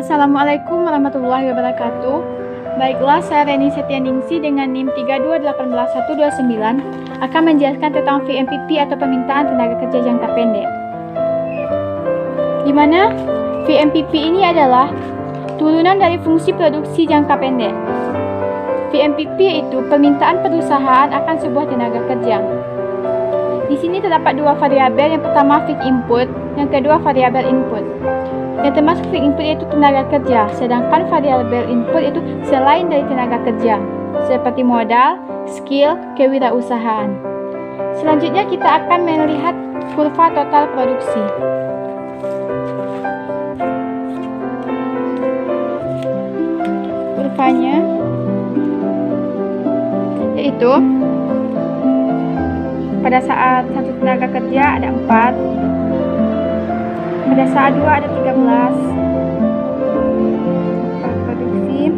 Assalamualaikum warahmatullahi wabarakatuh. Baiklah, saya Reni Setianingsi dengan NIM 3288129 akan menjelaskan tentang VMPP atau permintaan tenaga kerja jangka pendek. Di mana VMPP ini adalah turunan dari fungsi produksi jangka pendek. VMPP yaitu permintaan perusahaan akan sebuah tenaga kerja. Di sini terdapat dua variabel, yang pertama fixed input, yang kedua variabel input. Yang termasuk fixed input yaitu tenaga kerja, sedangkan variabel input itu selain dari tenaga kerja, seperti modal, skill, kewirausahaan. Selanjutnya kita akan melihat kurva total produksi. Kurvanya yaitu pada saat satu tenaga kerja ada 4, pada saat 2 ada 13 produksi,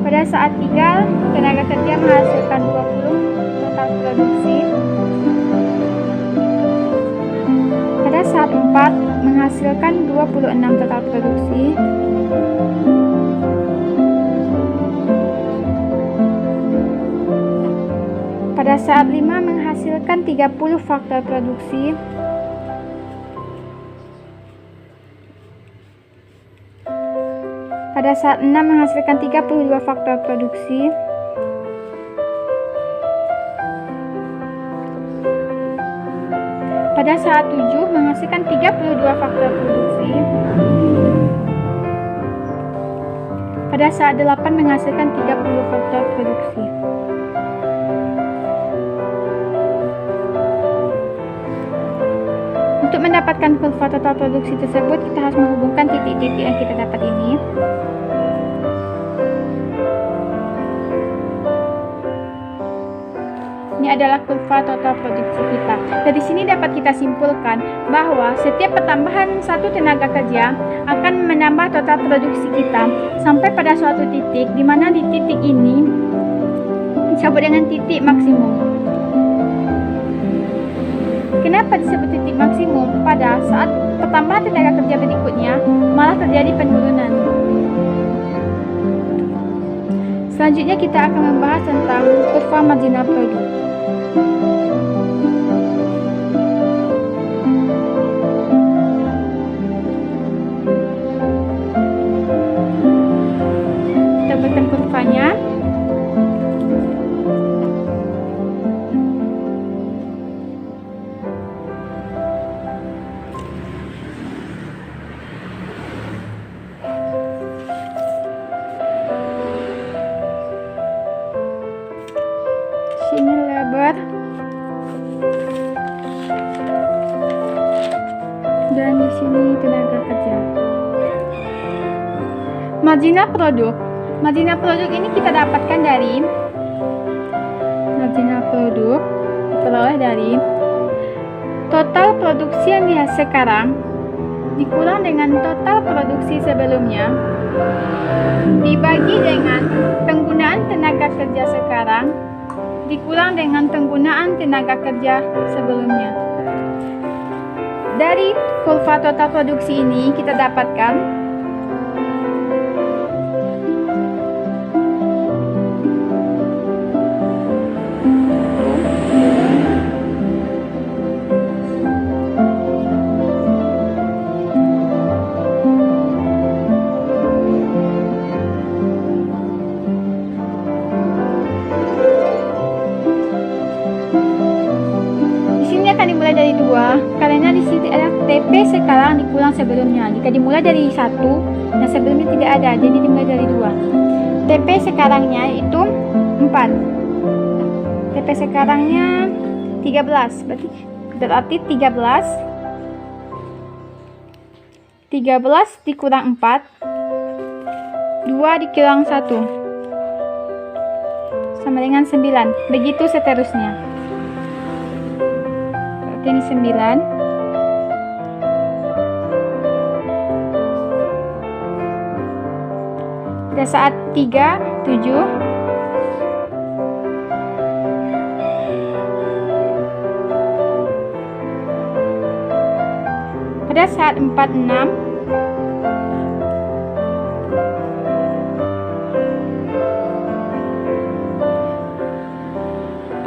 pada saat 3 tenaga kerja menghasilkan 20 total produksi, pada saat 4 menghasilkan 26 total produksi, pada saat 5 menghasilkan 30 faktor produksi, pada saat 6 menghasilkan 32 faktor produksi, pada saat 7 menghasilkan 32 faktor produksi, pada saat 8 menghasilkan 30 faktor produksi. Untuk mendapatkan kurva total produksi tersebut, kita harus menghubungkan titik-titik yang kita dapat ini. Ini adalah kurva total produksi kita. Dari sini dapat kita simpulkan bahwa setiap pertambahan satu tenaga kerja akan menambah total produksi kita sampai pada suatu titik, di mana di titik ini disebut dengan titik maksimum. Kenapa disebut titik maksimum? Pada saat pertambahan tenaga kerja berikutnya malah terjadi penurunan. Selanjutnya kita akan membahas tentang kurva marginal product. Kita buatkan kurvanya. Sini lebar dan di sini tenaga kerja. Marginal produk. Marginal produk ini kita dapatkan dari marginal produk diperoleh dari total produksi yang sekarang dikurang dengan total produksi sebelumnya dibagi dengan penggunaan tenaga kerja sekarang dikurang dengan penggunaan tenaga kerja sebelumnya. Dari kurva total produksi ini kita dapatkan akan dimulai dari 2 karena di sini ada TP sekarang dikurang sebelumnya. Jika dimulai dari 1 dan sebelumnya tidak ada, jadi dimulai dari 2. TP sekarangnya itu 4, TP sekarangnya 13, berarti 13 dikurang 4, 2 dikurang 1 sama dengan 9, begitu seterusnya. Ini 9, pada saat 3, 7, pada saat 4, 6,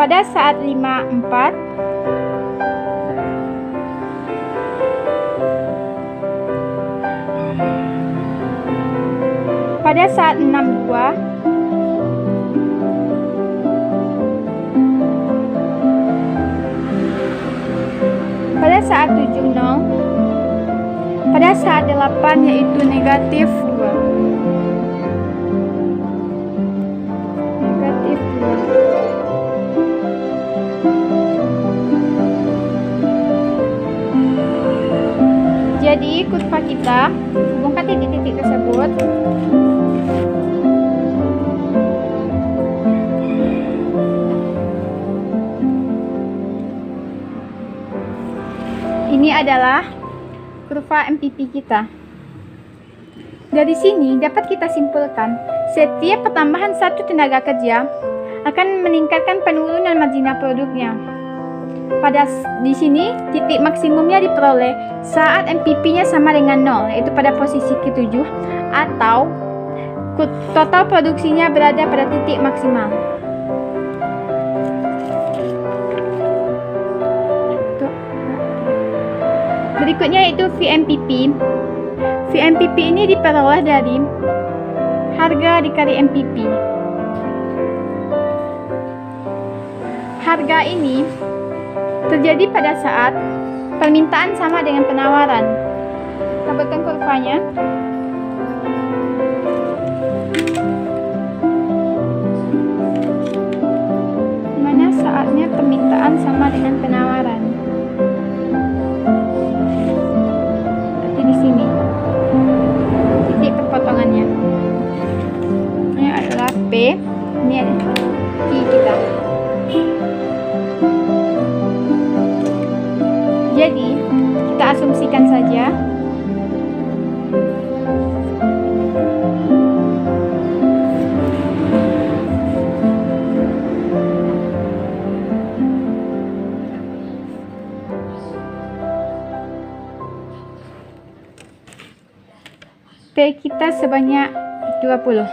pada saat 54 pada saat 62 pada saat 70 pada saat 8 yaitu negatif 2. Negatif 2. Jadi kurva kita hubungkan titik-titik tersebut. Ini adalah kurva MPP kita. Dari sini dapat kita simpulkan, setiap pertambahan satu tenaga kerja akan meningkatkan penurunan marginal produknya. Di sini titik maksimumnya diperoleh saat MPP-nya sama dengan 0, yaitu pada posisi ke-7, atau total produksinya berada pada titik maksimal. Berikutnya yaitu VMPP. VMPP ini diperoleh dari harga dikali MPP. Harga ini terjadi pada saat permintaan sama dengan penawaran. Kita buatkan kurvanya. Mana saatnya permintaan sama dengan penawaran. Di sini titik perpotongannya ini adalah P, ini adalah Q kita. Jadi kita asumsikan saja P kita sebanyak 20.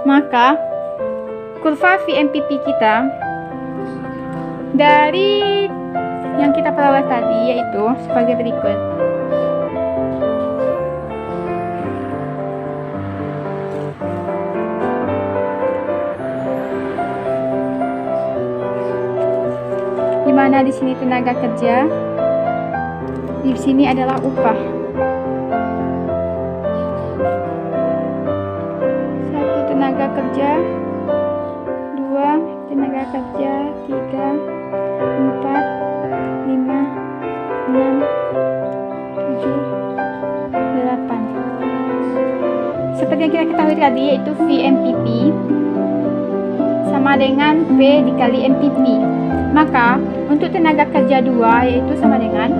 Maka kurva VMPP kita dari yang kita peroleh tadi yaitu sebagai berikut. Di mana di sini tenaga kerja, di sini adalah upah. Tenaga kerja 2, tenaga kerja 3, 4, 5, 6, 7, 8. Seperti yang kita ketahui tadi yaitu VMPP sama dengan P dikali MPP. Maka untuk tenaga kerja 2 yaitu sama dengan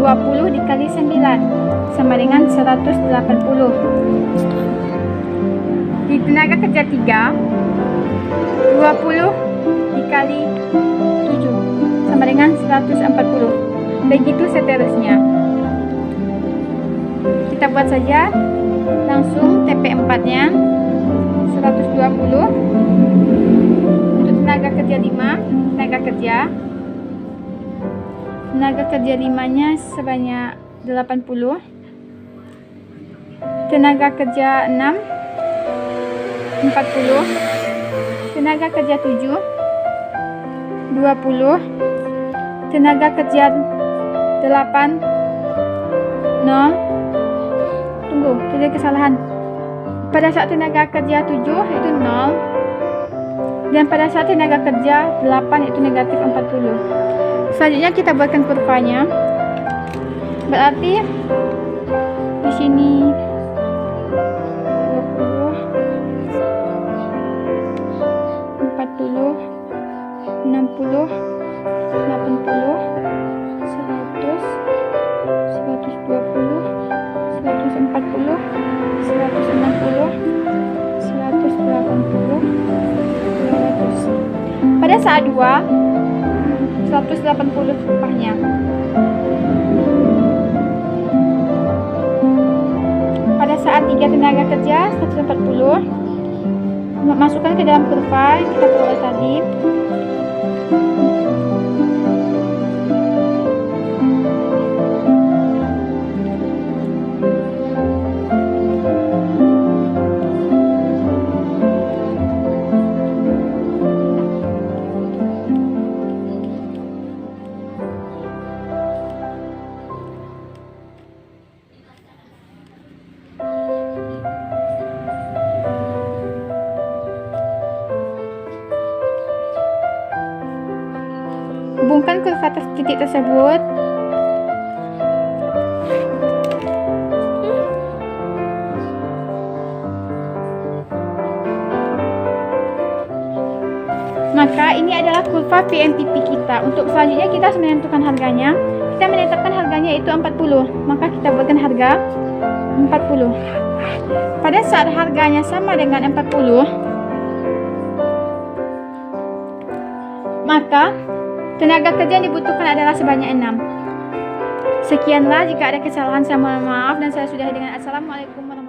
20 dikali 9 sama dengan 180. Di tenaga kerja 3, 20 dikali 7 sama dengan 140. Begitu seterusnya. Kita buat saja langsung TP4 nya 120. Untuk tenaga kerja 5, tenaga kerja 5 nya sebanyak 80. Tenaga kerja 6 40, tenaga kerja 7 20, tenaga kerja 8 0. Tunggu, ada kesalahan. Pada saat tenaga kerja 7 itu 0, dan pada saat tenaga kerja 8 itu negatif 40. Selanjutnya kita buatkan kurvanya. Berarti di sini 60, 80, 100, 120, 140, 160, 180, 200. Pada saat 2, 180 upahnya. Pada saat 3 tenaga kerja 140, Masukkan ke dalam kurva yang kita peroleh tadi. Hubungkan kurva titik tersebut. Maka ini adalah kurva VMPP kita. Untuk selanjutnya kita harus menentukan harganya. Kita menetapkan harganya itu 40. Maka kita buatkan harga 40. Pada saat harganya sama dengan 40, maka tenaga kerja yang dibutuhkan adalah sebanyak 6. Sekianlah, jika ada kesalahan saya mohon maaf dan saya sudahi dengan assalamualaikum warahmatullahi wabarakatuh.